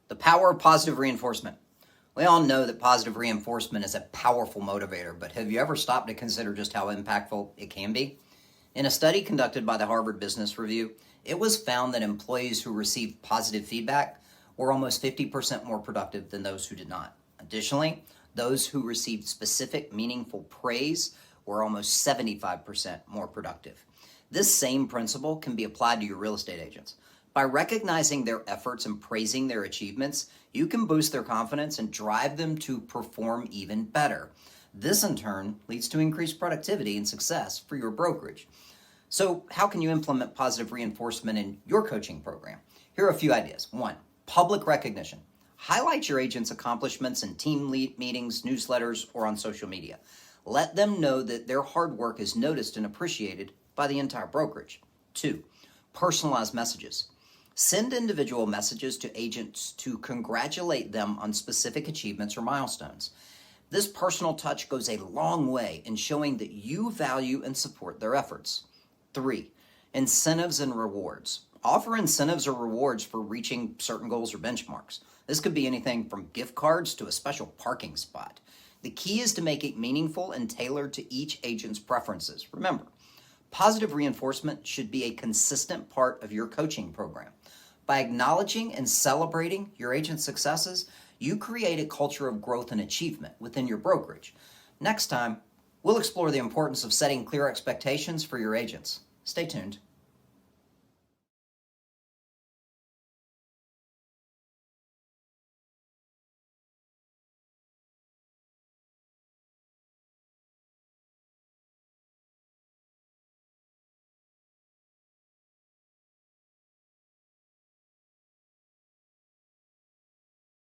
The power of positive reinforcement. We all know that positive reinforcement is a powerful motivator, but have you ever stopped to consider just how impactful it can be? In a study conducted by the Harvard Business Review, it was found that employees who received positive feedback were almost 50% more productive than those who did not. Additionally, those who received specific, meaningful praise were almost 75% more productive. This same principle can be applied to your real estate agents. By recognizing their efforts and praising their achievements, you can boost their confidence and drive them to perform even better. This, in turn, leads to increased productivity and success for your brokerage. So, how can you implement positive reinforcement in your coaching program? Here are a few ideas. 1. Public recognition. Highlight your agents' accomplishments in team meetings, newsletters, or on social media. Let them know that their hard work is noticed and appreciated by the entire brokerage. 2. Personalized messages. Send individual messages to agents to congratulate them on specific achievements or milestones. This personal touch goes a long way in showing that you value and support their efforts. 3. Incentives and rewards. Offer incentives or rewards for reaching certain goals or benchmarks. This could be anything from gift cards to a special parking spot. The key is to make it meaningful and tailored to each agent's preferences. Remember, positive reinforcement should be a consistent part of your coaching program. By acknowledging and celebrating your agent's successes, you create a culture of growth and achievement within your brokerage. Next time, we'll explore the importance of setting clear expectations for your agents. Stay tuned.